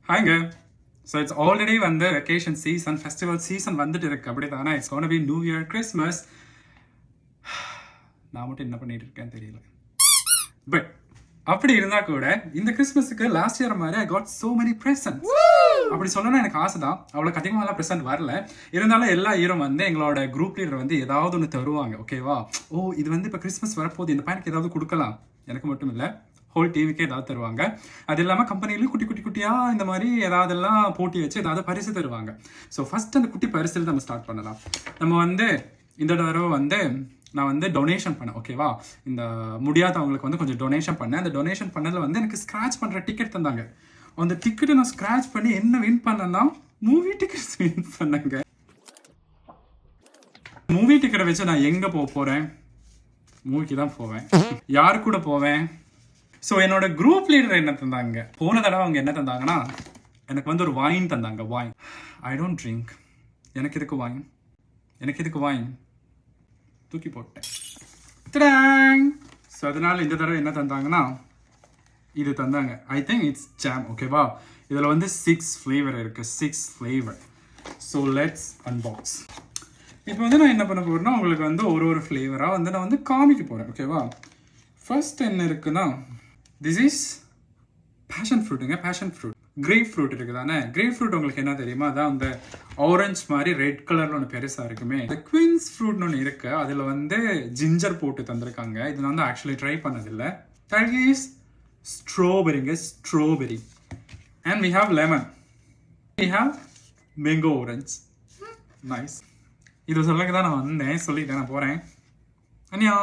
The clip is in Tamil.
ஹாய்ங்க. ஸோ இட்ஸ் ஆல்ரெடி வந்து வெக்கேஷன் சீசன், ஃபெஸ்டிவல் சீசன் வந்துட்டு இருக்கு. அப்படி தானே it's gonna be new year, Christmas. நான் மட்டும் என்ன பண்ணிட்டு இருக்கேன்னு தெரியல. பட் அப்படி இருந்தா கூட இந்த கிறிஸ்மஸுக்கு லாஸ்ட் இயர் மாதிரி I got so many presents. அப்படி சொல்லணும்னா எனக்கு ஆசை தான். அவ்வளோக்கு அதிகமாகலாம் ப்ரெசென்ட் வரல. இருந்தாலும் எல்லா இயரும் வந்து எங்களோட குரூப் லீடர் வந்து ஏதாவது ஒன்று தருவாங்க. ஓகேவா? ஓ இது வந்து இப்போ கிறிஸ்மஸ் வரப்போகுது, இந்த பையனுக்கு ஏதாவது கொடுக்கலாம். எனக்கு மட்டும் இல்லை, ஹோல் டிவிக்கே ஏதாவது தருவாங்க. அது இல்லாமல் கம்பெனிலையும் குட்டி குட்டி குட்டியாக இந்த மாதிரி ஏதாவதெல்லாம் போட்டி வச்சு ஏதாவது பரிசு தருவாங்க. ஸோ ஃபர்ஸ்ட் அந்த குட்டி பரிசில் நம்ம ஸ்டார்ட் பண்ணலாம். நம்ம வந்து இந்த தடவை வந்து நான் வந்து டொனேஷன் பண்ணேன். ஓகேவா? இந்த முடியாதவங்களுக்கு வந்து கொஞ்சம் டொனேஷன் பண்ணேன். அந்த டொனேஷன் பண்ணதில் வந்து எனக்கு ஸ்க்ராட்ச் பண்ணுற டிக்கெட் தந்தாங்க. அந்த டிக்கெட்டை நான் ஸ்க்ராட்ச் பண்ணி என்ன வின் பண்ணேன்னா மூவி டிக்கெட்ஸ் வின் பண்ணேங்க. மூவி டிக்கெட்டை வச்சு நான் எங்கே போகிறேன்? மூவிக்கு தான் போவேன். யாரு கூட போவேன்? ஸோ என்னோட குரூப் லீடர் என்ன தந்தாங்க? போன தடவை அவங்க என்ன தந்தாங்கன்னா எனக்கு வந்து ஒரு வாயின் தந்தாங்க. வாயின். I don't drink. எனக்கு எதுக்கு வாயின்? தூக்கி போட்டேன். ஸோ அதனால இந்த தடவை என்ன தந்தாங்கன்னா இது தந்தாங்க. I think it's jam. ஓகேவா? இதில் வந்து 6 ஃப்ளேவர் இருக்கு. 6 ஃப்ளேவர். So let's unbox. இப்போ வந்து நான் என்ன பண்ண போறேன்னா உங்களுக்கு வந்து ஒரு ஃப்ளேவராக வந்து நான் வந்து காமிக்க போகிறேன். ஓகேவா? ஃபர்ஸ்ட் என்ன இருக்குன்னா திஸ் இஸ் பேஷன் ஃப்ரூட்டுங்க. Passion fruit. கிரேப் ஃப்ரூட் இருக்குது தானே? கிரேப் ஃப்ரூட் உங்களுக்கு என்ன தெரியுமா? அதான் அந்த ஆரஞ்சு மாதிரி ரெட் கலர்ல ஒன்று பெருசாக இருக்குமே. இந்த குவீன்ஸ் ஃப்ரூட்னு ஒன்று இருக்கு. அதில் வந்து ஜிஞ்சர் போட்டு தந்திருக்காங்க. இது நான் வந்து ஆக்சுவலி ட்ரை பண்ணதில்லை. தட் இஸ் ஸ்ட்ராபெரிங்க. Strawberry. And we have lemon. We have mango orange. Nice. இது சொல்லுங்க தான் நான் வந்தேன். சொல்லிட்டேன் நான் போகிறேன். அன்யா.